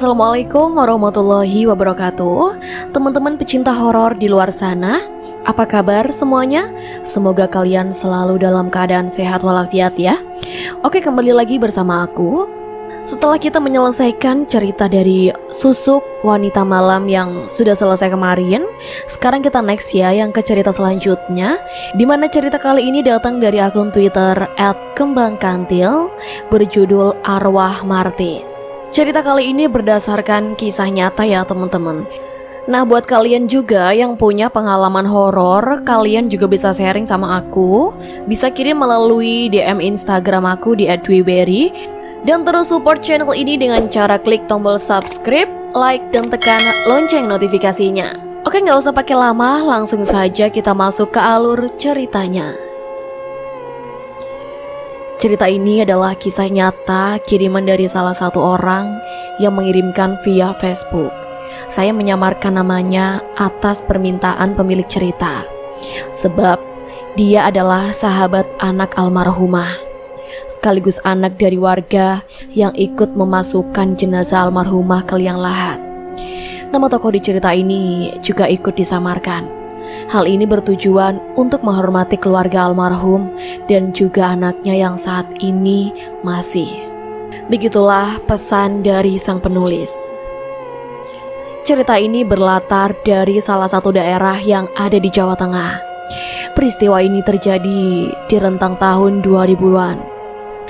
Assalamualaikum warahmatullahi wabarakatuh. Teman-teman pecinta horor di luar sana, apa kabar semuanya? Semoga kalian selalu dalam keadaan sehat walafiat ya. Oke, kembali lagi bersama aku. Setelah kita menyelesaikan cerita dari Susuk Wanita Malam yang sudah selesai kemarin, sekarang kita next ya yang ke cerita selanjutnya, dimana cerita kali ini datang dari akun Twitter @kembangkantil berjudul Arwah Marti. Cerita kali ini berdasarkan kisah nyata ya teman-teman. Nah, buat kalian juga yang punya pengalaman horor, kalian juga bisa sharing sama aku. Bisa kirim melalui DM Instagram aku di @dwiberry. Dan terus support channel ini dengan cara klik tombol subscribe, like, dan tekan lonceng notifikasinya. Oke, nggak usah pakai lama, langsung saja kita masuk ke alur ceritanya. Cerita ini adalah kisah nyata kiriman dari salah satu orang yang mengirimkan via Facebook. Saya menyamarkan namanya atas permintaan pemilik cerita, sebab dia adalah sahabat anak almarhumah, sekaligus anak dari warga yang ikut memasukkan jenazah almarhumah ke liang lahat. Nama tokoh di cerita ini juga ikut disamarkan. Hal ini bertujuan untuk menghormati keluarga almarhum dan juga anaknya yang saat ini masih. Begitulah pesan dari sang penulis. Cerita ini berlatar dari salah satu daerah yang ada di Jawa Tengah. Peristiwa ini terjadi di rentang tahun 2000-an.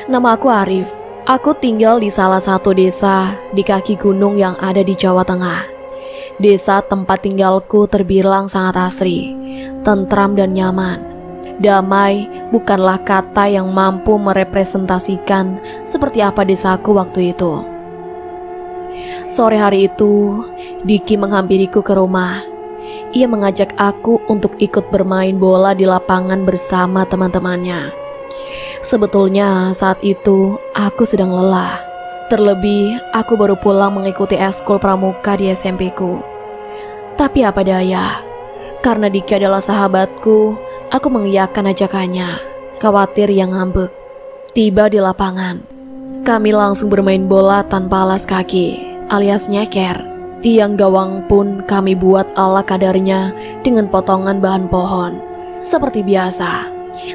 Nama aku Arif. Aku tinggal di salah satu desa di kaki gunung yang ada di Jawa Tengah. Desa tempat tinggalku terbilang sangat asri, tentram dan nyaman. Damai bukanlah kata yang mampu merepresentasikan seperti apa desaku waktu itu. Sore hari itu, Diki menghampiriku ke rumah. Ia mengajak aku untuk ikut bermain bola di lapangan bersama teman-temannya. Sebetulnya saat itu aku sedang lelah. Terlebih aku baru pulang mengikuti eskul pramuka di SMP-ku. Tapi apa daya, karena Diki adalah sahabatku, aku mengiyakan ajakannya. Khawatir yang ngambek. Tiba di lapangan, kami langsung bermain bola tanpa alas kaki, alias nyeker. Tiang gawang pun kami buat ala kadarnya dengan potongan bahan pohon. Seperti biasa,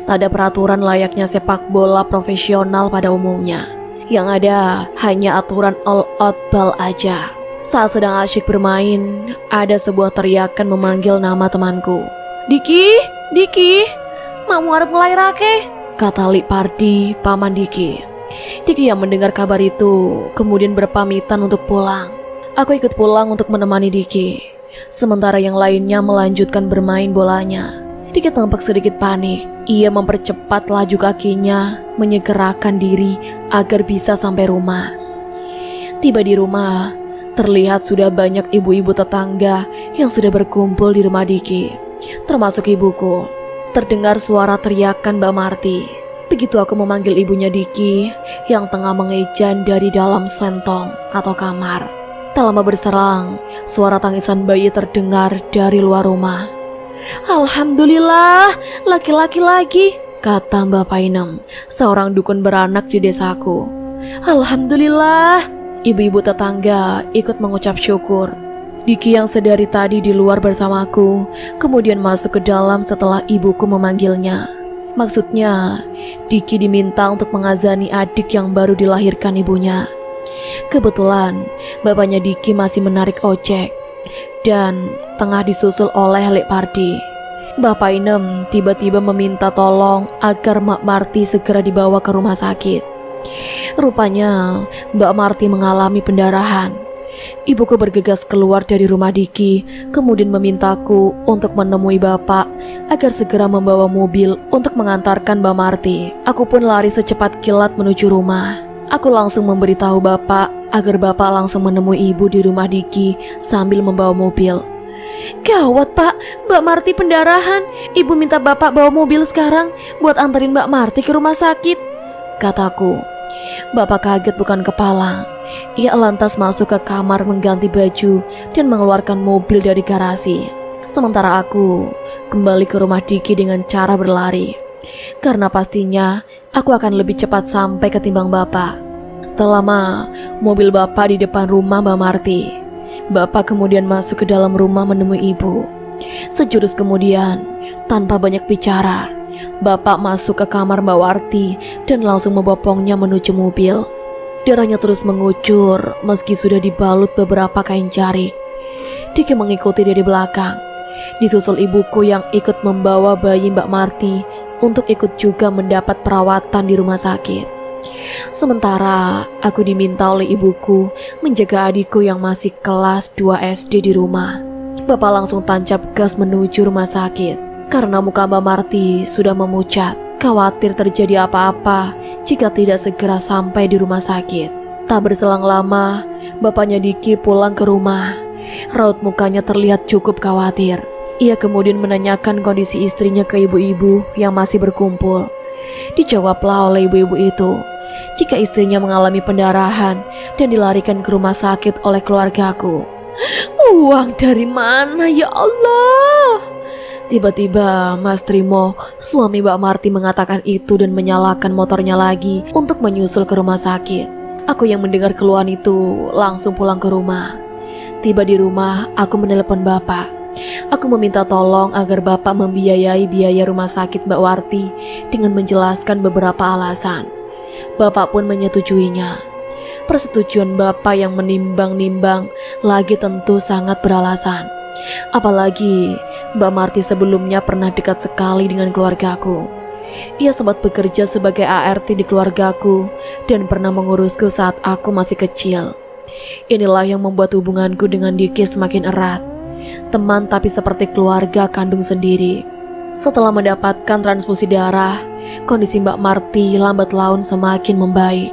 tak ada peraturan layaknya sepak bola profesional pada umumnya. Yang ada hanya aturan all out ball aja. Saat sedang asyik bermain, ada sebuah teriakan memanggil nama temanku. Diki, Diki, mau arep ngelairake, kata Lik Pardi, paman Diki. Diki yang mendengar kabar itu kemudian berpamitan untuk pulang. Aku ikut pulang untuk menemani Diki, sementara yang lainnya melanjutkan bermain bolanya. Diki tampak sedikit panik. Ia mempercepat laju kakinya, menyegerakan diri agar bisa sampai rumah. Tiba di rumah, terlihat sudah banyak ibu-ibu tetangga yang sudah berkumpul di rumah Diki, termasuk ibuku. Terdengar suara teriakan Mbak Marti. Begitu aku memanggil ibunya Diki yang tengah mengejan dari dalam sentong atau kamar. Tak lama berserang, suara tangisan bayi terdengar dari luar rumah. Alhamdulillah, laki-laki lagi, kata Mbak Painem, seorang dukun beranak di desaku. Alhamdulillah, ibu-ibu tetangga ikut mengucap syukur. Diki yang sedari tadi di luar bersamaku, kemudian masuk ke dalam setelah ibuku memanggilnya. Maksudnya, Diki diminta untuk mengazani adik yang baru dilahirkan ibunya. Kebetulan, bapaknya Diki masih menarik ojek dan tengah disusul oleh Lik Pardi. Mbak Painem tiba-tiba meminta tolong agar Mak Marti segera dibawa ke rumah sakit. Rupanya Mbak Marti mengalami pendarahan. Ibuku bergegas keluar dari rumah Diki, kemudian memintaku untuk menemui bapak agar segera membawa mobil untuk mengantarkan Mbak Marti. Aku pun lari secepat kilat menuju rumah. Aku langsung memberitahu bapak agar bapak langsung menemui ibu di rumah Diki sambil membawa mobil. Gawat pak, Mbak Marti pendarahan. Ibu minta bapak bawa mobil sekarang buat anterin Mbak Marti ke rumah sakit, kataku. Bapak kaget bukan kepala. Ia lantas masuk ke kamar mengganti baju dan mengeluarkan mobil dari garasi. Sementara aku kembali ke rumah Diki dengan cara berlari, karena pastinya aku akan lebih cepat sampai ketimbang bapak. Tak lama, mobil Bapak di depan rumah Mbak Marti. Bapak kemudian masuk ke dalam rumah menemui ibu. Sejurus kemudian, tanpa banyak bicara, Bapak masuk ke kamar Mbak Warti dan langsung membopongnya menuju mobil. Darahnya terus mengucur meski sudah dibalut beberapa kain jarik. Diki mengikuti dari belakang, disusul ibuku yang ikut membawa bayi Mbak Marti untuk ikut juga mendapat perawatan di rumah sakit. Sementara aku diminta oleh ibuku menjaga adikku yang masih kelas 2 SD di rumah. Bapak langsung tancap gas menuju rumah sakit karena muka Mbak Marti sudah memucat, khawatir terjadi apa-apa jika tidak segera sampai di rumah sakit. Tak berselang lama, bapaknya Diki pulang ke rumah. Raut mukanya terlihat cukup khawatir. Ia kemudian menanyakan kondisi istrinya ke ibu-ibu yang masih berkumpul. Dijawablah oleh ibu-ibu itu jika istrinya mengalami pendarahan dan dilarikan ke rumah sakit oleh keluargaku. Uang dari mana ya Allah? Tiba-tiba Mas Trimo, suami Mbak Marti, mengatakan itu dan menyalakan motornya lagi untuk menyusul ke rumah sakit. Aku yang mendengar keluhan itu langsung pulang ke rumah. Tiba di rumah, aku menelepon Bapak. Aku meminta tolong agar Bapak membiayai biaya rumah sakit Mbak Warti dengan menjelaskan beberapa alasan. Bapak pun menyetujuinya. Persetujuan Bapak yang menimbang-nimbang lagi tentu sangat beralasan. Apalagi Mbak Marti sebelumnya pernah dekat sekali dengan keluargaku. Ia sempat bekerja sebagai ART di keluargaku dan pernah mengurusku saat aku masih kecil. Inilah yang membuat hubunganku dengan Diki semakin erat. Teman tapi seperti keluarga kandung sendiri. Setelah mendapatkan transfusi darah, kondisi Mbak Marti lambat laun semakin membaik.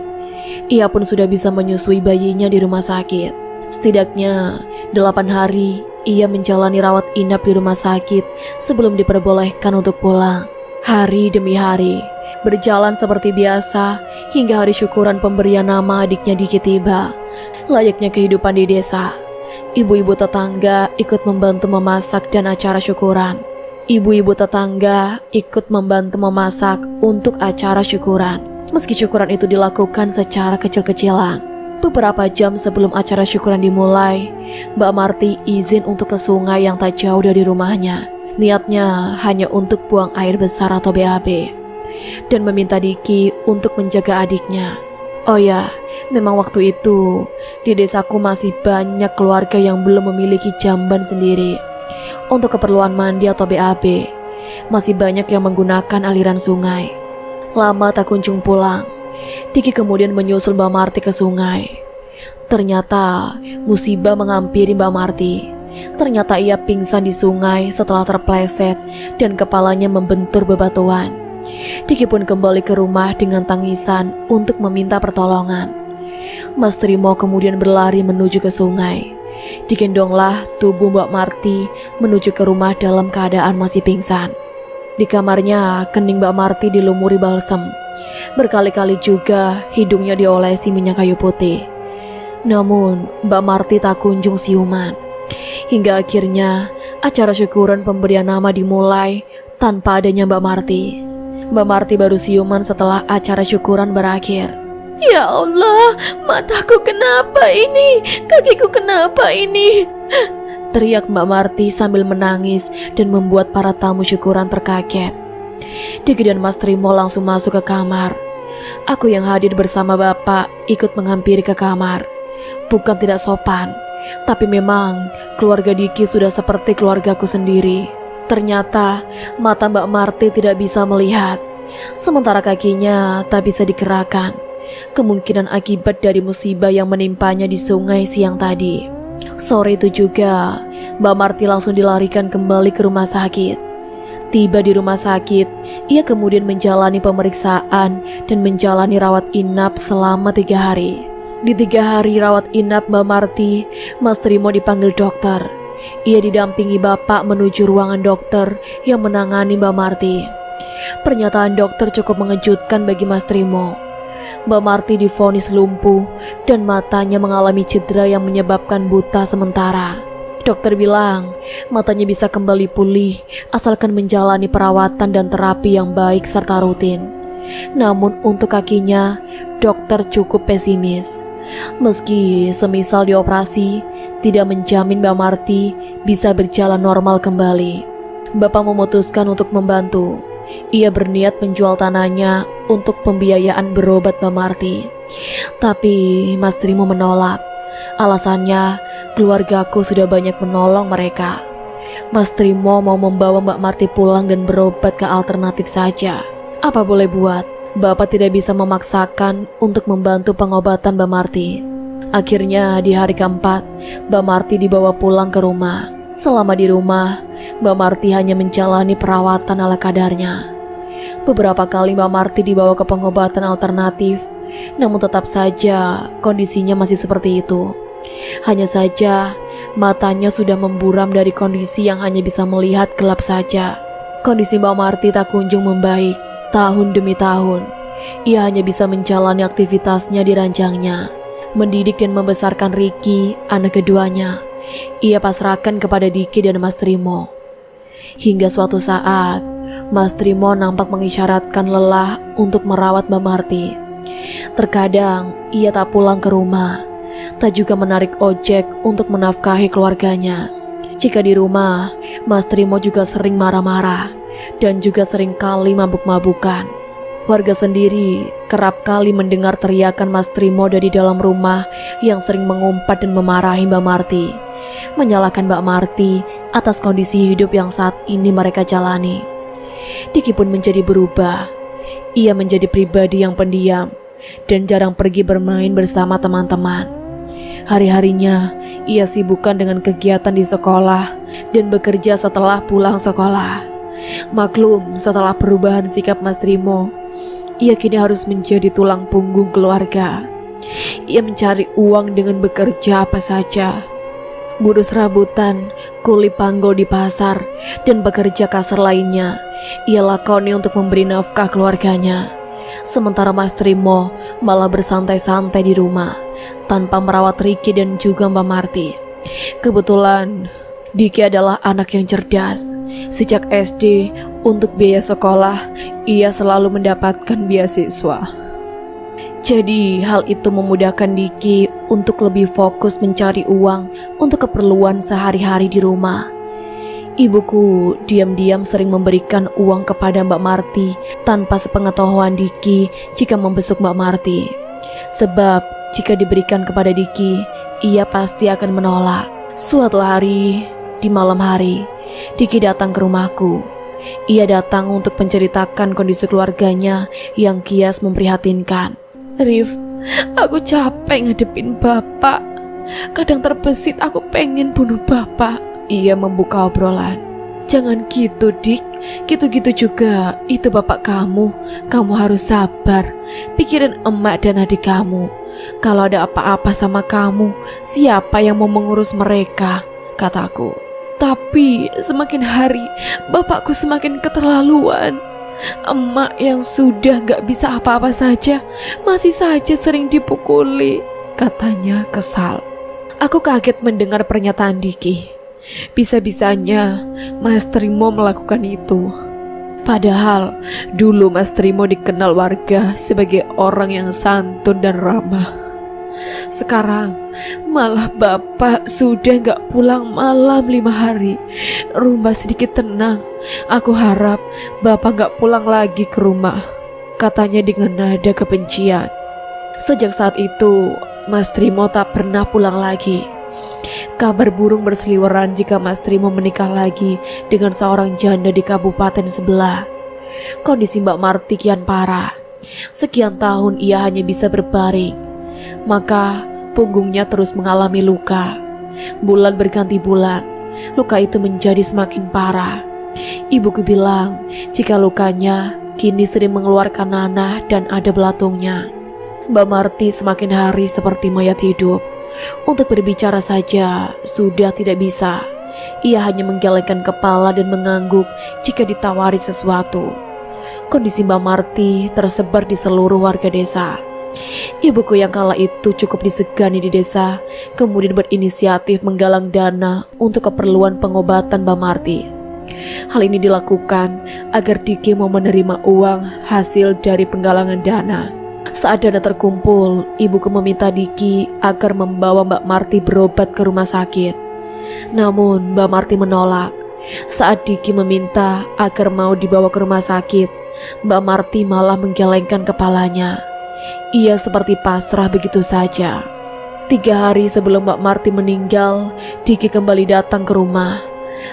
Ia pun sudah bisa menyusui bayinya di rumah sakit. Setidaknya 8 hari ia menjalani rawat inap di rumah sakit sebelum diperbolehkan untuk pulang. Hari demi hari berjalan seperti biasa hingga hari syukuran pemberian nama adiknya Diki tiba. Layaknya kehidupan di desa, ibu-ibu tetangga ikut membantu memasak dan acara syukuran. Ibu-ibu tetangga ikut membantu memasak untuk acara syukuran. Meski syukuran itu dilakukan secara kecil-kecilan. Beberapa jam sebelum acara syukuran dimulai, Mbak Marti izin untuk ke sungai yang tak jauh dari rumahnya. Niatnya hanya untuk buang air besar atau BAB dan meminta Diki untuk menjaga adiknya. Oh ya, memang waktu itu di desaku masih banyak keluarga yang belum memiliki jamban sendiri untuk keperluan mandi atau BAB. Masih banyak yang menggunakan aliran sungai. Lama tak kunjung pulang, Diki kemudian menyusul Mbak Marti ke sungai. Ternyata musibah menghampiri Mbak Marti. Ternyata ia pingsan di sungai setelah terpleset dan kepalanya membentur bebatuan. Diki pun kembali ke rumah dengan tangisan untuk meminta pertolongan. Mas Trimo kemudian berlari menuju ke sungai. Digendonglah tubuh Mbak Marti menuju ke rumah dalam keadaan masih pingsan. Di kamarnya, kening Mbak Marti dilumuri balsem. Berkali-kali juga hidungnya diolesi minyak kayu putih. Namun Mbak Marti tak kunjung siuman. Hingga akhirnya acara syukuran pemberian nama dimulai tanpa adanya Mbak Marti. Mbak Marti baru siuman setelah acara syukuran berakhir. Ya Allah, mataku kenapa ini? Kakiku kenapa ini? Teriak Mbak Marti sambil menangis dan membuat para tamu syukuran terkaget. Diki dan Mas Trimo langsung masuk ke kamar. Aku yang hadir bersama Bapak ikut menghampiri ke kamar. Bukan tidak sopan, tapi memang keluarga Diki sudah seperti keluargaku sendiri. Ternyata mata Mbak Marti tidak bisa melihat, sementara kakinya tak bisa digerakkan. Kemungkinan akibat dari musibah yang menimpanya di sungai siang tadi. Sore itu juga Mbak Marti langsung dilarikan kembali ke rumah sakit. Tiba di rumah sakit, ia kemudian menjalani pemeriksaan dan menjalani rawat inap selama 3 hari. Di 3 hari rawat inap Mbak Marti, Mas Trimo dipanggil dokter. Ia didampingi Bapak menuju ruangan dokter yang menangani Mbak Marti. Pernyataan dokter cukup mengejutkan bagi Mas Trimo. Mbak Marti divonis lumpuh dan matanya mengalami cedera yang menyebabkan buta sementara. Dokter bilang matanya bisa kembali pulih asalkan menjalani perawatan dan terapi yang baik serta rutin. Namun untuk kakinya, dokter cukup pesimis. Meski semisal dioperasi, tidak menjamin Mbak Marti bisa berjalan normal kembali. Bapak memutuskan untuk membantu. Ia berniat menjual tanahnya untuk pembiayaan berobat Mbak Marti. Tapi Mas Trimo menolak. Alasannya, keluargaku sudah banyak menolong mereka. Mas Trimo mau membawa Mbak Marti pulang dan berobat ke alternatif saja. Apa boleh buat, Bapak tidak bisa memaksakan untuk membantu pengobatan Mbak Marti. Akhirnya di hari keempat, Mbak Marti dibawa pulang ke rumah. Selama di rumah, Mbak Marti hanya menjalani perawatan ala kadarnya. Beberapa kali Mbak Marti dibawa ke pengobatan alternatif, namun tetap saja kondisinya masih seperti itu. Hanya saja matanya sudah memburam dari kondisi yang hanya bisa melihat gelap saja. Kondisi Mbak Marti tak kunjung membaik. Tahun demi tahun, ia hanya bisa menjalani aktivitasnya di ranjangnya, mendidik dan membesarkan Ricky, anak keduanya. Ia pasrahkan kepada Diki dan Mas Trimo. Hingga suatu saat, Mas Trimo nampak mengisyaratkan lelah untuk merawat Mbak Marti. Terkadang ia tak pulang ke rumah, tak juga menarik ojek untuk menafkahi keluarganya. Jika di rumah, Mas Trimo juga sering marah-marah dan juga sering kali mabuk-mabukan. Warga sendiri kerap kali mendengar teriakan Mas Trimo dari dalam rumah yang sering mengumpat dan memarahi Mbak Marti, menyalahkan Mbak Marti atas kondisi hidup yang saat ini mereka jalani. Diki pun menjadi berubah. Ia menjadi pribadi yang pendiam dan jarang pergi bermain bersama teman-teman. Hari-harinya ia sibukkan dengan kegiatan di sekolah dan bekerja setelah pulang sekolah. Maklum, setelah perubahan sikap Mas Trimo, ia kini harus menjadi tulang punggung keluarga. Ia mencari uang dengan bekerja apa saja, ngurus rabutan, kuli panggul di pasar, dan bekerja kasar lainnya. Ia lakoni untuk memberi nafkah keluarganya. Sementara Mas Trimo malah bersantai-santai di rumah tanpa merawat Ricky dan juga Mbak Marti. Kebetulan Diki adalah anak yang cerdas. Sejak SD, untuk biaya sekolah, ia selalu mendapatkan beasiswa. Jadi hal itu memudahkan Diki untuk lebih fokus mencari uang untuk keperluan sehari-hari di rumah. Ibuku diam-diam sering memberikan uang kepada Mbak Marti tanpa sepengetahuan Diki jika membesuk Mbak Marti. Sebab jika diberikan kepada Diki, ia pasti akan menolak. Suatu hari, di malam hari, Diki datang ke rumahku. Ia datang untuk menceritakan kondisi keluarganya yang kias memprihatinkan. "Rif, aku capek ngadepin bapak. Kadang terbesit aku pengen bunuh bapak." Ia membuka obrolan. "Jangan gitu, Dik. Gitu-gitu juga, itu bapak kamu. Kamu harus sabar. Pikirin emak dan adik kamu. Kalau ada apa-apa sama kamu, siapa yang mau mengurus mereka?" kataku. "Tapi semakin hari bapakku semakin keterlaluan. Emak yang sudah gak bisa apa-apa saja masih saja sering dipukuli," katanya kesal. Aku kaget mendengar pernyataan Diki. Bisa-bisanya Mas Trimo melakukan itu. Padahal dulu Mas Trimo dikenal warga sebagai orang yang santun dan ramah. Sekarang malah bapak sudah gak pulang malam 5 hari. Rumah sedikit tenang. Aku harap bapak gak pulang lagi ke rumah, katanya dengan nada kebencian. Sejak saat itu, Mas Trimo tak pernah pulang lagi. Kabar burung berseliweran jika Mas Trimo menikah lagi dengan seorang janda di kabupaten sebelah. Kondisi Mbak Marti kian parah. Sekian tahun ia hanya bisa berbaring, maka punggungnya terus mengalami luka. Bulan berganti bulan, luka itu menjadi semakin parah. Ibuku bilang jika lukanya kini sering mengeluarkan nanah dan ada belatungnya. Mbak Marti semakin hari seperti mayat hidup. Untuk berbicara saja sudah tidak bisa. Ia hanya menggelengkan kepala dan mengangguk jika ditawari sesuatu. Kondisi Mbak Marti tersebar di seluruh warga desa. Ibuku yang kala itu cukup disegani di desa kemudian berinisiatif menggalang dana untuk keperluan pengobatan Mbak Marti. Hal ini dilakukan agar Diki mau menerima uang hasil dari penggalangan dana. Saat dana terkumpul, ibuku meminta Diki agar membawa Mbak Marti berobat ke rumah sakit. Namun Mbak Marti menolak. Saat Diki meminta agar mau dibawa ke rumah sakit, Mbak Marti malah menggelengkan kepalanya. Ia seperti pasrah begitu saja. 3 hari sebelum Mbak Marti meninggal, Diki kembali datang ke rumah.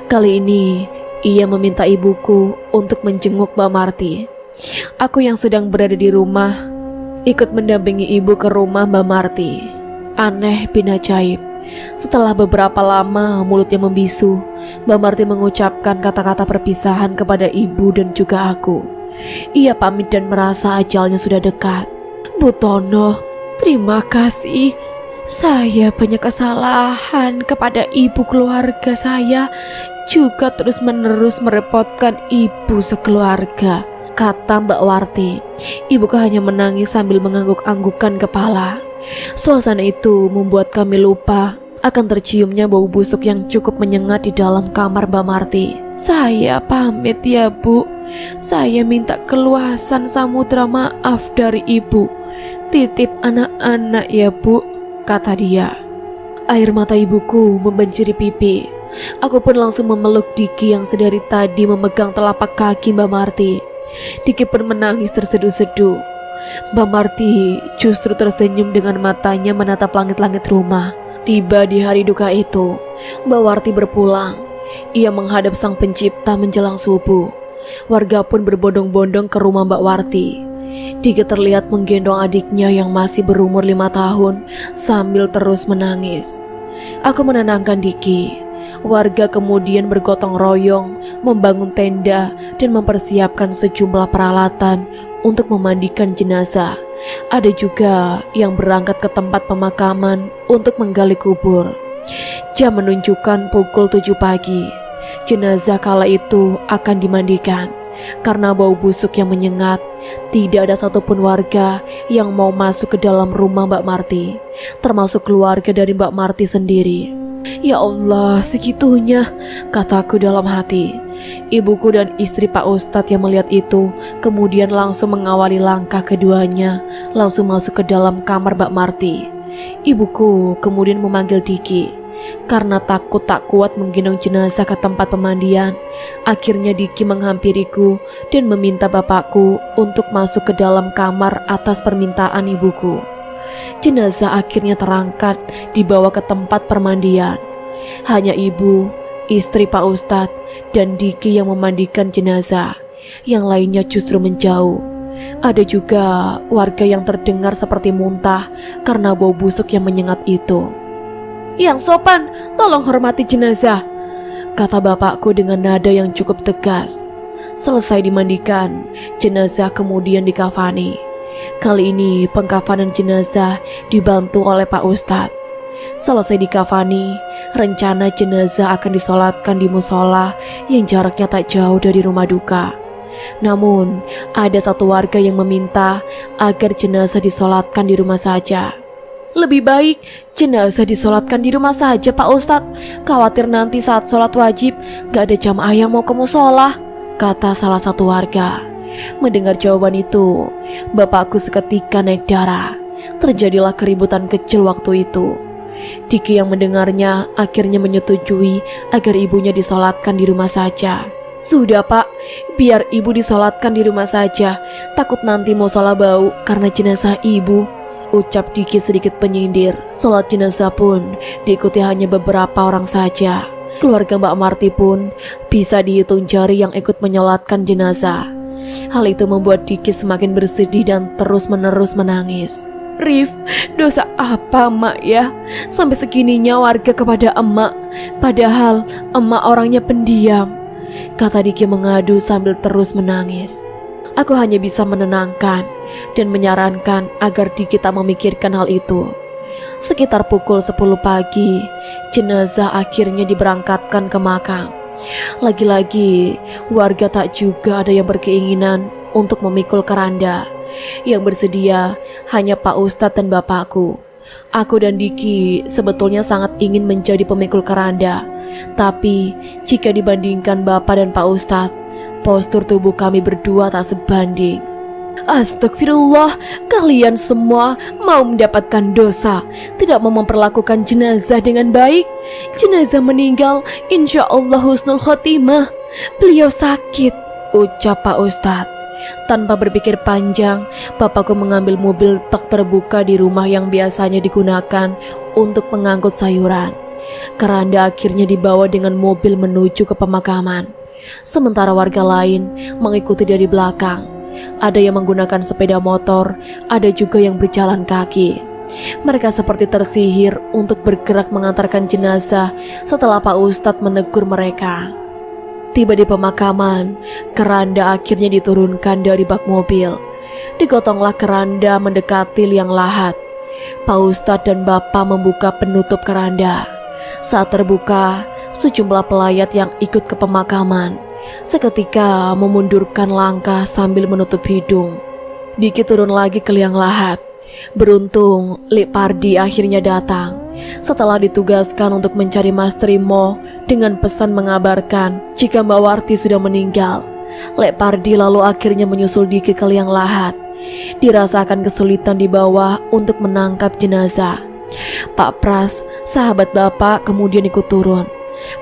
Kali ini, ia meminta ibuku untuk menjenguk Mbak Marti. Aku yang sedang berada di rumah, ikut mendampingi ibu ke rumah Mbak Marti. Aneh bin ajaib. Setelah beberapa lama mulutnya membisu, Mbak Marti mengucapkan kata-kata perpisahan kepada ibu dan juga aku. Ia pamit dan merasa ajalnya sudah dekat. Bu Tono, terima kasih. Saya banyak kesalahan kepada ibu keluarga saya, juga terus-menerus merepotkan ibu sekeluarga, kata Mbak Warti. Ibuku hanya menangis sambil mengangguk-anggukan kepala. Suasana itu membuat kami lupa akan terciumnya bau busuk yang cukup menyengat di dalam kamar Mbak Marti. Saya pamit ya Bu. Saya minta keluasan samudra maaf dari ibu. Titip anak-anak ya Bu, kata dia. Air mata ibuku membanjiri pipi. Aku pun langsung memeluk Diki yang sedari tadi memegang telapak kaki Mbak Marti. Diki pun menangis terseduh-seduh. Mbak Marti justru tersenyum dengan matanya menatap langit-langit rumah. Tiba di hari duka itu, Mbak Warti berpulang. Ia menghadap Sang Pencipta menjelang subuh. Warga pun berbondong-bondong ke rumah Mbak Warti. Diki terlihat menggendong adiknya yang masih berumur 5 tahun sambil terus menangis. Aku menenangkan Diki. Warga kemudian bergotong royong membangun tenda dan mempersiapkan sejumlah peralatan untuk memandikan jenazah. Ada juga yang berangkat ke tempat pemakaman untuk menggali kubur. Jam menunjukkan pukul 7 pagi. Jenazah kala itu akan dimandikan. Karena bau busuk yang menyengat, tidak ada satupun warga yang mau masuk ke dalam rumah Mbak Marti, termasuk keluarga dari Mbak Marti sendiri. Ya Allah, segitunya, kataku dalam hati. Ibuku dan istri Pak Ustadz yang melihat itu kemudian langsung mengawali langkah keduanya, langsung masuk ke dalam kamar Mbak Marti. Ibuku kemudian memanggil Diki. Karena takut tak kuat menggendong jenazah ke tempat pemandian, akhirnya Diki menghampiriku dan meminta bapakku untuk masuk ke dalam kamar atas permintaan ibuku. Jenazah akhirnya terangkat dibawa ke tempat permandian. Hanya ibu, istri Pak Ustadz, dan Diki yang memandikan jenazah. Yang lainnya justru menjauh. Ada juga warga yang terdengar seperti muntah karena bau busuk yang menyengat itu. Yang sopan, tolong hormati jenazah, kata bapakku dengan nada yang cukup tegas. Selesai dimandikan, jenazah kemudian dikafani. Kali ini pengkafanan jenazah dibantu oleh Pak Ustadz. Selesai dikafani, rencana jenazah akan disolatkan di musola yang jaraknya tak jauh dari rumah duka. Namun, ada satu warga yang meminta agar jenazah disolatkan di rumah saja. Lebih baik jenazah disolatkan di rumah saja Pak Ustadz. Khawatir nanti saat sholat wajib gak ada jamaah yang mau ke musola, kata salah satu warga. Mendengar jawaban itu, bapakku seketika naik darah. Terjadilah keributan kecil waktu itu. Diki yang mendengarnya akhirnya menyetujui agar ibunya disolatkan di rumah saja. Sudah Pak, biar ibu disolatkan di rumah saja. Takut nanti musola bau karena jenazah ibu, ucap Diki sedikit penyindir. Sholat jenazah pun diikuti hanya beberapa orang saja. Keluarga Mbak Marti pun bisa dihitung jari yang ikut menyolatkan jenazah. Hal itu membuat Diki semakin bersedih dan terus-menerus menangis. Rif, dosa apa emak ya? Sampai segininya warga kepada emak, padahal emak orangnya pendiam, kata Diki mengadu sambil terus menangis. Aku hanya bisa menenangkan dan menyarankan agar Diki tak memikirkan hal itu. Sekitar pukul 10 pagi, jenazah akhirnya diberangkatkan ke makam. Lagi-lagi, warga tak juga ada yang berkeinginan untuk memikul keranda. Yang bersedia hanya Pak Ustadz dan bapakku. Aku dan Diki sebetulnya sangat ingin menjadi pemikul keranda. Tapi, jika dibandingkan Bapak dan Pak Ustadz, postur tubuh kami berdua tak sebanding. Astagfirullah, kalian semua mau mendapatkan dosa, tidak mau memperlakukan jenazah dengan baik. Jenazah meninggal, insya Allah husnul khotimah. Beliau sakit, ucap Pak Ustadz. Tanpa berpikir panjang, bapakku mengambil mobil bak terbuka di rumah yang biasanya digunakan untuk mengangkut sayuran. Keranda akhirnya dibawa dengan mobil menuju ke pemakaman. Sementara warga lain mengikuti dari belakang. Ada yang menggunakan sepeda motor, ada juga yang berjalan kaki. Mereka seperti tersihir untuk bergerak mengantarkan jenazah setelah Pak Ustadz menegur mereka. Tiba di pemakaman, keranda akhirnya diturunkan dari bak mobil. Digotonglah keranda mendekati liang lahat. Pak Ustadz dan Bapak membuka penutup keranda. Saat terbuka, sejumlah pelayat yang ikut ke pemakaman seketika memundurkan langkah sambil menutup hidung. Diki turun lagi ke liang lahat. Beruntung, Lik Pardi akhirnya datang. Setelah ditugaskan untuk mencari Mas Trimo dengan pesan mengabarkan jika Mbak Warti sudah meninggal, Lik Pardi lalu akhirnya menyusul Diki ke liang lahat. Dirasakan kesulitan di bawah untuk menangkap jenazah. Pak Pras, sahabat Bapak, kemudian ikut turun.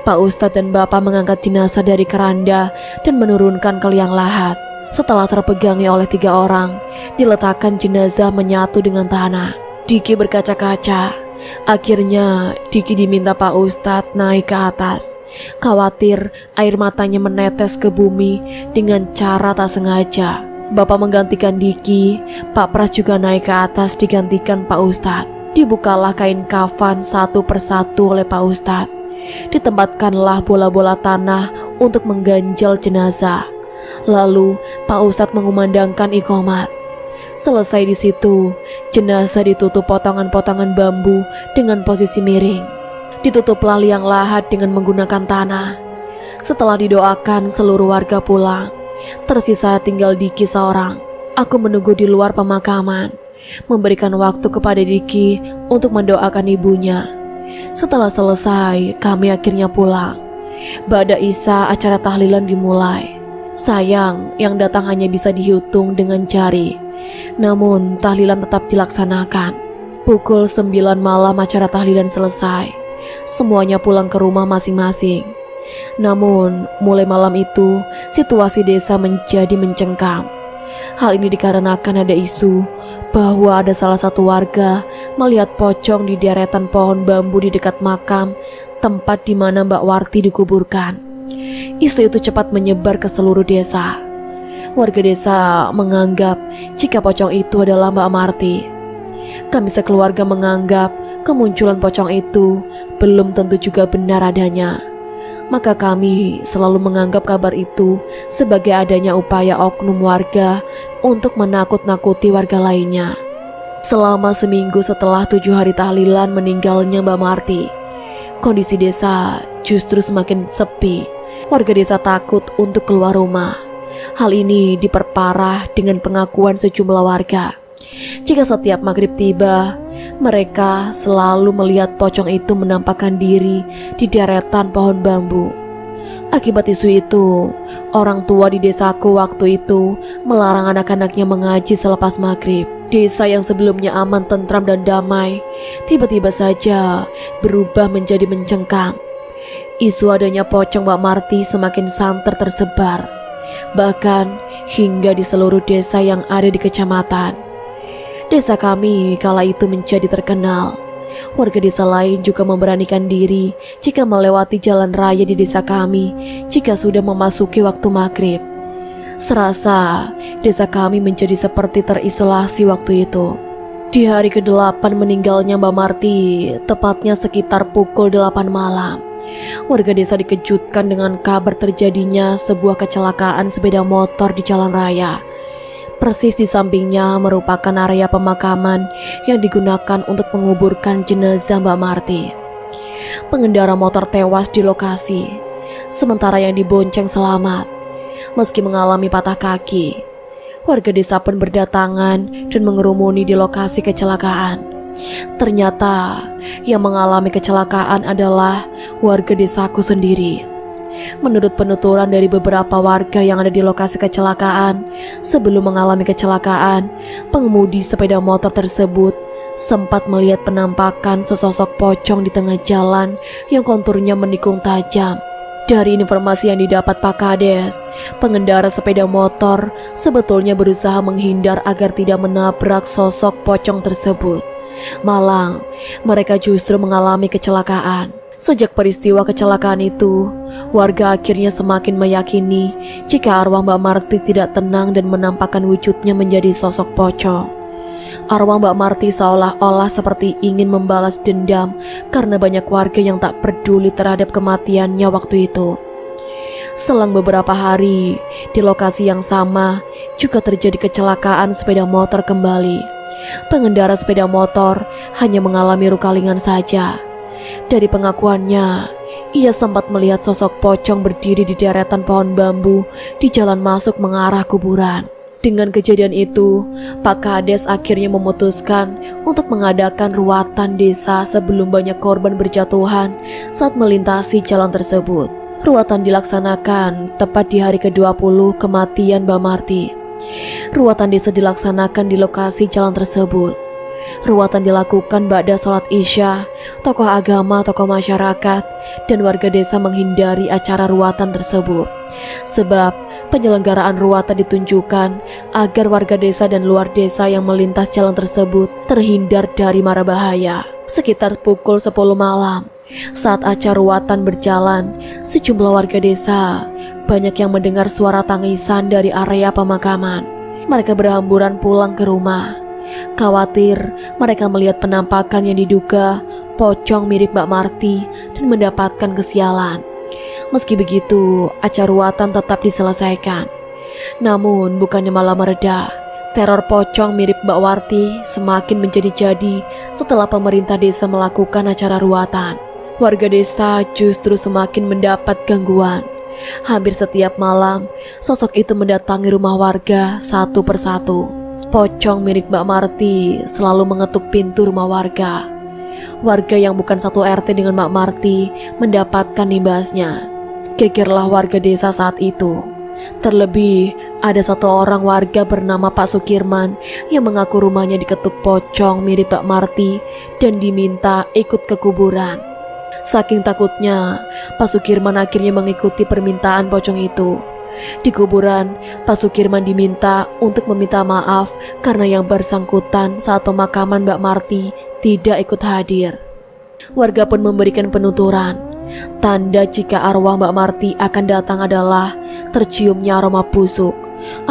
Pak Ustadz dan Bapak mengangkat jenazah dari keranda dan menurunkan ke liang lahat. Setelah terpegangi oleh 3 orang, diletakkan jenazah menyatu dengan tanah. Diki berkaca-kaca. Akhirnya Diki diminta Pak Ustadz naik ke atas. Khawatir air matanya menetes ke bumi dengan cara tak sengaja. Bapak menggantikan Diki, Pak Pras juga naik ke atas digantikan Pak Ustadz. Dibukalah kain kafan satu persatu oleh Pak Ustadz. Ditempatkanlah bola-bola tanah untuk mengganjal jenazah. Lalu Pak Ustadz mengumandangkan iqomat. Selesai di situ, jenazah ditutup potongan-potongan bambu dengan posisi miring. Ditutuplah liang lahat dengan menggunakan tanah. Setelah didoakan, seluruh warga pulang. Tersisa tinggal Diki seorang. Aku menunggu di luar pemakaman, memberikan waktu kepada Diki untuk mendoakan ibunya. Setelah selesai, kami akhirnya pulang. Ba'da Isya, acara tahlilan dimulai. Sayang, yang datang hanya bisa dihitung dengan jari. Namun, tahlilan tetap dilaksanakan. Pukul 9 malam acara tahlilan selesai. Semuanya pulang ke rumah masing-masing. Namun, mulai malam itu, situasi desa menjadi mencengkam. Hal ini dikarenakan ada isu bahwa ada salah satu warga melihat pocong di deretan pohon bambu di dekat makam tempat di mana Mbak Warti dikuburkan. Isu itu cepat menyebar ke seluruh desa. Warga desa menganggap jika pocong itu adalah Mbak Marti. Kami sekeluarga menganggap kemunculan pocong itu belum tentu juga benar adanya. Maka kami selalu menganggap kabar itu sebagai adanya upaya oknum warga untuk menakut-nakuti warga lainnya. Selama seminggu setelah 7 hari tahlilan meninggalnya Mbak Marti, kondisi desa justru semakin sepi. Warga desa takut untuk keluar rumah. Hal ini diperparah dengan pengakuan sejumlah warga. Jika setiap maghrib tiba, mereka selalu melihat pocong itu menampakkan diri di deretan pohon bambu. Akibat isu itu, orang tua di desaku waktu itu melarang anak-anaknya mengaji selepas maghrib. Desa yang sebelumnya aman, tentram, dan damai tiba-tiba saja berubah menjadi mencengkam. Isu adanya pocong Mbak Marti semakin santer tersebar, bahkan hingga di seluruh desa yang ada di kecamatan. Desa kami kala itu menjadi terkenal. Warga desa lain juga memberanikan diri jika melewati jalan raya di desa kami jika sudah memasuki waktu maghrib. Serasa desa kami menjadi seperti terisolasi waktu itu. Di hari ke-8 meninggalnya Mbak Marti, tepatnya sekitar pukul 8 malam, warga desa dikejutkan dengan kabar terjadinya sebuah kecelakaan sepeda motor di jalan raya. Persis di sampingnya merupakan area pemakaman yang digunakan untuk menguburkan jenazah Mbak Marti. Pengendara motor tewas di lokasi, sementara yang dibonceng selamat, meski mengalami patah kaki. Warga desa pun berdatangan dan mengerumuni di lokasi kecelakaan. Ternyata yang mengalami kecelakaan adalah warga desaku sendiri. Menurut penuturan dari beberapa warga yang ada di lokasi kecelakaan, sebelum mengalami kecelakaan, pengemudi sepeda motor tersebut sempat melihat penampakan sesosok pocong di tengah jalan yang konturnya menikung tajam. Dari informasi yang didapat Pak Kades, pengendara sepeda motor sebetulnya berusaha menghindar agar tidak menabrak sosok pocong tersebut. Malang, mereka justru mengalami kecelakaan. Sejak peristiwa kecelakaan itu, warga akhirnya semakin meyakini jika arwah Mbak Marti tidak tenang dan menampakkan wujudnya menjadi sosok pocong. Arwah Mbak Marti seolah-olah seperti ingin membalas dendam karena banyak warga yang tak peduli terhadap kematiannya waktu itu. Selang beberapa hari, di lokasi yang sama juga terjadi kecelakaan sepeda motor kembali. Pengendara sepeda motor hanya mengalami luka ringan saja. Dari pengakuannya, ia sempat melihat sosok pocong berdiri di deretan pohon bambu di jalan masuk mengarah kuburan. Dengan kejadian itu, Pak Kades akhirnya memutuskan untuk mengadakan ruatan desa sebelum banyak korban berjatuhan saat melintasi jalan tersebut. Ruatan dilaksanakan tepat di hari ke-20 kematian Mbak Marti. Ruatan desa dilaksanakan di lokasi jalan tersebut. Ruatan dilakukan ba'da salat Isya. Tokoh agama, tokoh masyarakat, dan warga desa menghindari acara ruatan tersebut. Sebab penyelenggaraan ruatan ditunjukkan agar warga desa dan luar desa yang melintas jalan tersebut terhindar dari mara bahaya. Sekitar pukul 10 malam, saat acara ruatan berjalan, sejumlah warga desa banyak yang mendengar suara tangisan dari area pemakaman. Mereka berhamburan pulang ke rumah. Khawatir mereka melihat penampakan yang diduga pocong mirip Mbak Marti dan mendapatkan kesialan. Meski begitu, acara ruatan tetap diselesaikan. Namun bukannya malah mereda, teror pocong mirip Mbak Marti semakin menjadi-jadi setelah pemerintah desa melakukan acara ruatan. Warga desa justru semakin mendapat gangguan. Hampir setiap malam, sosok itu mendatangi rumah warga satu persatu. Pocong mirip Mbak Marti selalu mengetuk pintu rumah warga. Warga yang bukan satu RT dengan Mbak Marti mendapatkan imbasnya. Gegerlah warga desa saat itu. Terlebih, ada satu orang warga bernama Pak Sukirman yang mengaku rumahnya diketuk pocong mirip Mbak Marti dan diminta ikut ke kuburan. Saking takutnya, Pak Sukirman akhirnya mengikuti permintaan pocong itu. Di kuburan, Pak Sukirman diminta untuk meminta maaf karena yang bersangkutan saat pemakaman Mbak Marti tidak ikut hadir. Warga pun memberikan penuturan. Tanda jika arwah Mbak Marti akan datang adalah terciumnya aroma busuk.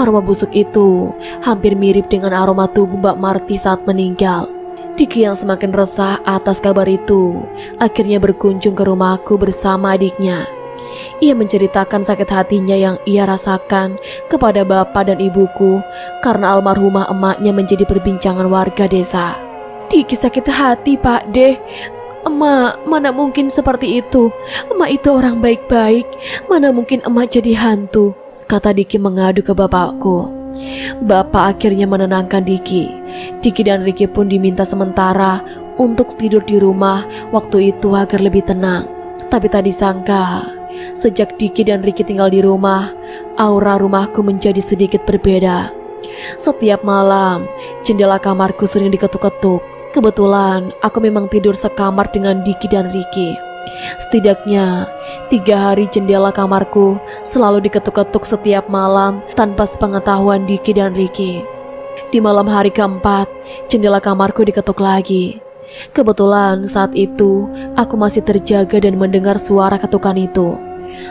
Aroma busuk itu hampir mirip dengan aroma tubuh Mbak Marti saat meninggal. Diki yang semakin resah atas kabar itu akhirnya berkunjung ke rumahku bersama adiknya. Ia menceritakan sakit hatinya yang ia rasakan kepada bapak dan ibuku karena almarhumah emaknya menjadi perbincangan warga desa. Diki sakit hati, Pak De. Emak, mana mungkin seperti itu. Emak itu orang baik-baik. Mana mungkin emak jadi hantu, kata Diki mengadu ke bapakku. Bapak akhirnya menenangkan Diki. Diki dan Riki pun diminta sementara untuk tidur di rumah waktu itu agar lebih tenang. Tapi tak disangka, sejak Diki dan Riki tinggal di rumah, aura rumahku menjadi sedikit berbeda. Setiap malam, jendela kamarku sering diketuk-ketuk. Kebetulan, aku memang tidur sekamar dengan Diki dan Riki. Setidaknya 3 hari jendela kamarku selalu diketuk-ketuk setiap malam tanpa sepengetahuan Diki dan Riki. Di malam hari keempat, jendela kamarku diketuk lagi. Kebetulan saat itu aku masih terjaga dan mendengar suara ketukan itu.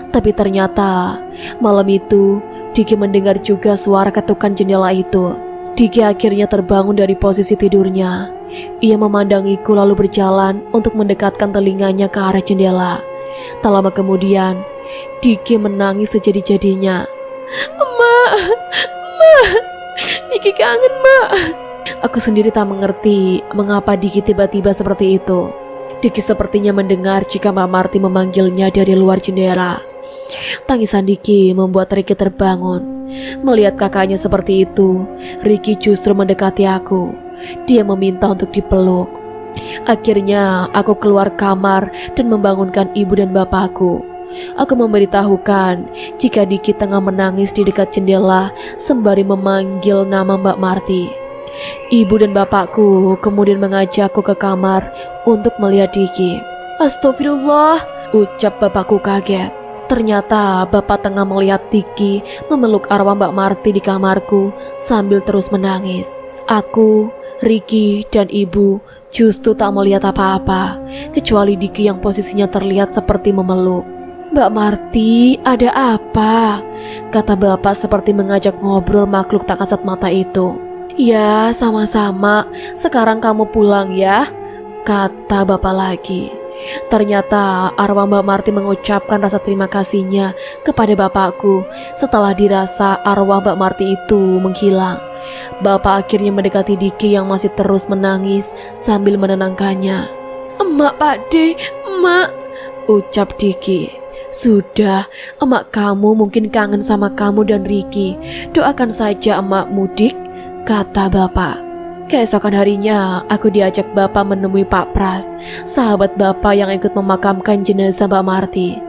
Tapi ternyata malam itu Diki mendengar juga suara ketukan jendela itu. Diki akhirnya terbangun dari posisi tidurnya. Ia memandangiku lalu berjalan untuk mendekatkan telinganya ke arah jendela. Tak lama kemudian, Diki menangis sejadi-jadinya. "Emak, emak, Diki kangen, Mak." Aku sendiri tak mengerti mengapa Diki tiba-tiba seperti itu. Diki sepertinya mendengar jika Mbak Marti memanggilnya dari luar jendela. Tangisan Diki membuat Riki terbangun. Melihat kakaknya seperti itu, Riki justru mendekati aku. Dia meminta untuk dipeluk. Akhirnya aku keluar kamar dan membangunkan ibu dan bapakku. Aku memberitahukan jika Diki tengah menangis di dekat jendela sembari memanggil nama Mbak Marti. Ibu dan bapakku kemudian mengajakku ke kamar untuk melihat Diki. Astagfirullah, ucap bapakku kaget. Ternyata bapak tengah melihat Diki memeluk arwah Mbak Marti di kamarku sambil terus menangis. Aku, Ricky, dan ibu justru tak melihat apa-apa, kecuali Diki yang posisinya terlihat seperti memeluk. Mbak Marti, ada apa? Kata bapak seperti mengajak ngobrol makhluk tak kasat mata itu. Ya, sama-sama. Sekarang kamu pulang ya, kata bapak lagi. Ternyata arwah Mbak Marti mengucapkan rasa terima kasihnya kepada bapakku setelah dirasa arwah Mbak Marti itu menghilang. Bapak akhirnya mendekati Diki yang masih terus menangis sambil menenangkannya. Emak Pakde, emak, ucap Diki. Sudah, emak kamu mungkin kangen sama kamu dan Ricky. Doakan saja emak mudik, kata bapak. Keesokan harinya, aku diajak bapak menemui Pak Pras, sahabat bapak yang ikut memakamkan jenazah Mbak Marti.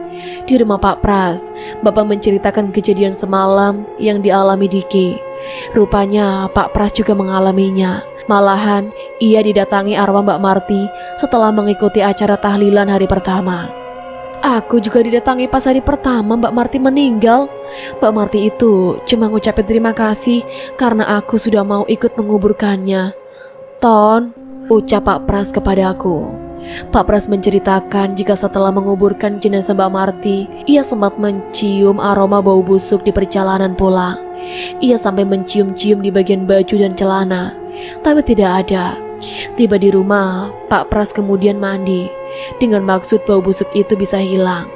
Di rumah Pak Pras, bapak menceritakan kejadian semalam yang dialami Diki. Rupanya Pak Pras juga mengalaminya. Malahan, ia didatangi arwah Mbak Marti setelah mengikuti acara tahlilan hari pertama. Aku juga didatangi pas hari pertama Mbak Marti meninggal. Mbak Marti itu cuma ngucapin terima kasih karena aku sudah mau ikut menguburkannya. Ton, ucap Pak Pras kepadaku. Pak Pras menceritakan jika setelah menguburkan jenazah Mbak Marti, ia sempat mencium aroma bau busuk di perjalanan pulang. Ia sampai mencium-cium di bagian baju dan celana, tapi tidak ada. Tiba di rumah, Pak Pras kemudian mandi dengan maksud bau busuk itu bisa hilang.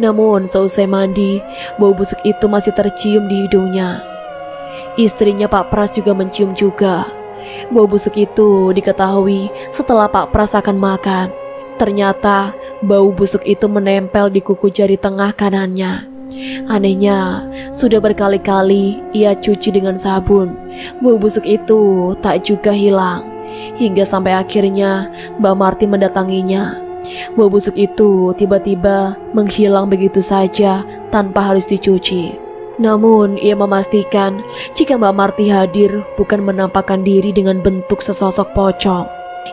Namun seusai mandi, bau busuk itu masih tercium di hidungnya. Istrinya Pak Pras juga mencium juga. Bau busuk itu diketahui setelah Pak Pras akan makan. Ternyata bau busuk itu menempel di kuku jari tengah kanannya. Anehnya, sudah berkali-kali ia cuci dengan sabun. Bau busuk itu tak juga hilang. Hingga sampai akhirnya Mbak Marti mendatanginya. Bau busuk itu tiba-tiba menghilang begitu saja tanpa harus dicuci. Namun ia memastikan jika Mbak Marti hadir bukan menampakkan diri dengan bentuk sesosok pocong.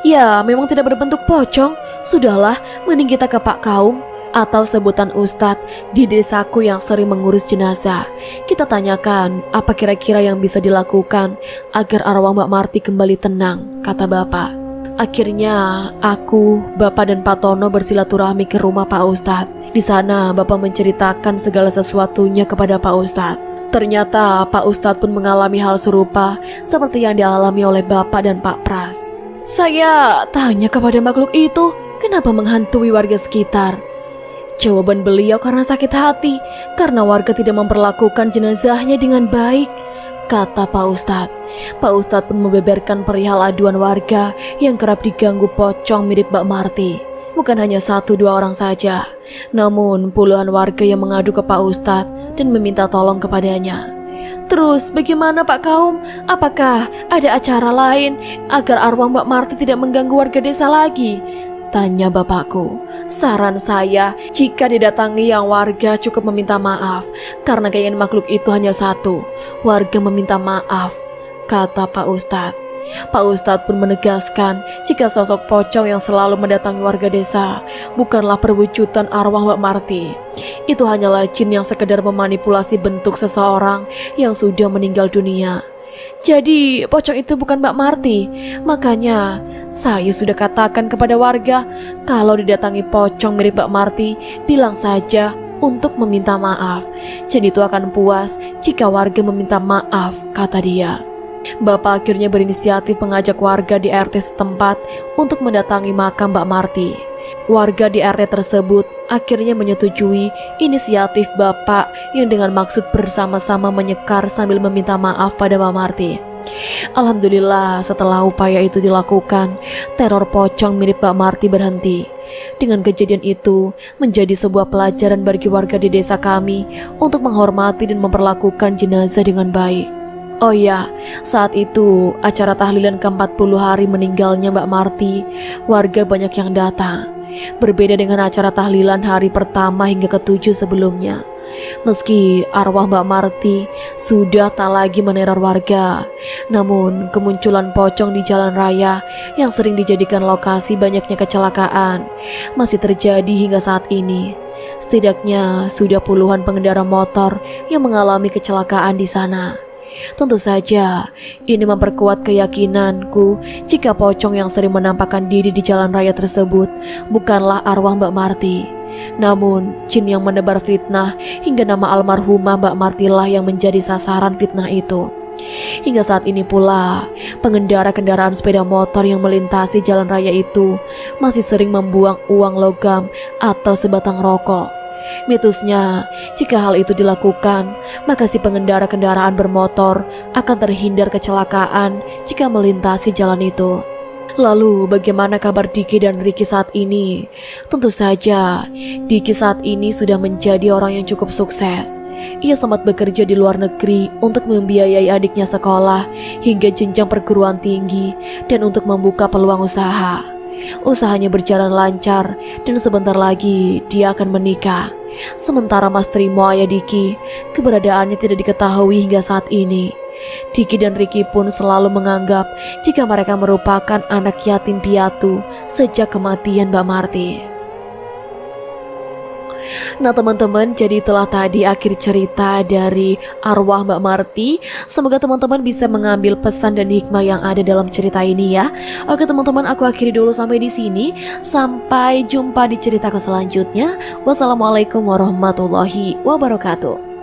Ya, memang tidak berbentuk pocong. Sudahlah, mending kita ke Pak Kaum atau sebutan Ustadz di desaku yang sering mengurus jenazah. Kita tanyakan apa kira-kira yang bisa dilakukan agar arwah Mbak Marti kembali tenang, kata bapak. Akhirnya aku, bapak dan Pak Tono bersilaturahmi ke rumah Pak Ustadz. Di sana bapak menceritakan segala sesuatunya kepada Pak Ustadz. Ternyata Pak Ustadz pun mengalami hal serupa seperti yang dialami oleh bapak dan Pak Pras. Saya tanya kepada makhluk itu, kenapa menghantui warga sekitar? Jawaban beliau karena sakit hati, karena warga tidak memperlakukan jenazahnya dengan baik, kata Pak Ustadz. Pak Ustadz pun membeberkan perihal aduan warga yang kerap diganggu pocong mirip Mbak Marti. Bukan hanya 1-2 orang saja, namun puluhan warga yang mengadu ke Pak Ustadz dan meminta tolong kepadanya. Terus bagaimana Pak Kaum? Apakah ada acara lain agar arwah Mbak Marti tidak mengganggu warga desa lagi? Tanya bapakku. Saran saya, jika didatangi yang warga cukup meminta maaf, karena keinginan makhluk itu hanya satu, warga meminta maaf, kata Pak Ustadz. Pak Ustadz pun menegaskan jika sosok pocong yang selalu mendatangi warga desa bukanlah perwujudan arwah Mbak Marti. Itu hanyalah jin yang sekedar memanipulasi bentuk seseorang yang sudah meninggal dunia. Jadi pocong itu bukan Mbak Marti. Makanya saya sudah katakan kepada warga, kalau didatangi pocong mirip Mbak Marti, bilang saja untuk meminta maaf. Jin itu akan puas jika warga meminta maaf, kata dia. Bapak akhirnya berinisiatif mengajak warga di RT setempat untuk mendatangi makam Mbak Marti. Warga di RT tersebut akhirnya menyetujui inisiatif Bapak yang dengan maksud bersama-sama menyekar sambil meminta maaf pada Mbak Marti. Alhamdulillah, setelah upaya itu dilakukan, teror pocong mirip Mbak Marti berhenti. Dengan kejadian itu menjadi sebuah pelajaran bagi warga di desa kami untuk menghormati dan memperlakukan jenazah dengan baik. Oh ya, saat itu acara tahlilan ke-40 hari meninggalnya Mbak Marti, warga banyak yang datang. Berbeda dengan acara tahlilan hari pertama hingga ketujuh sebelumnya. Meski arwah Mbak Marti sudah tak lagi meneror warga, namun kemunculan pocong di jalan raya yang sering dijadikan lokasi banyaknya kecelakaan masih terjadi hingga saat ini. Setidaknya sudah puluhan pengendara motor yang mengalami kecelakaan di sana. Tentu saja, ini memperkuat keyakinanku jika pocong yang sering menampakkan diri di jalan raya tersebut bukanlah arwah Mbak Marti, namun jin yang menebar fitnah hingga nama almarhumah Mbak Martilah yang menjadi sasaran fitnah itu. Hingga saat ini pula, pengendara kendaraan sepeda motor yang melintasi jalan raya itu masih sering membuang uang logam atau sebatang rokok. Mitosnya, jika hal itu dilakukan, maka si pengendara kendaraan bermotor akan terhindar kecelakaan jika melintasi jalan itu. Lalu bagaimana kabar Diki dan Ricky saat ini? Tentu saja, Diki saat ini sudah menjadi orang yang cukup sukses. Ia sempat bekerja di luar negeri untuk membiayai adiknya sekolah hingga jenjang perguruan tinggi dan untuk membuka peluang usaha. Usahanya berjalan lancar dan sebentar lagi dia akan menikah. Sementara Mas Trimo ayah Diki, keberadaannya tidak diketahui hingga saat ini. Diki dan Ricky pun selalu menganggap jika mereka merupakan anak yatim piatu sejak kematian Mbak Marti. Nah teman-teman, jadi itulah tadi akhir cerita dari arwah Mbak Marti. Semoga teman-teman bisa mengambil pesan dan hikmah yang ada dalam cerita ini ya. Oke teman-teman, aku akhiri dulu sampai di sini. Sampai jumpa di ceritaku selanjutnya. Wassalamualaikum warahmatullahi wabarakatuh.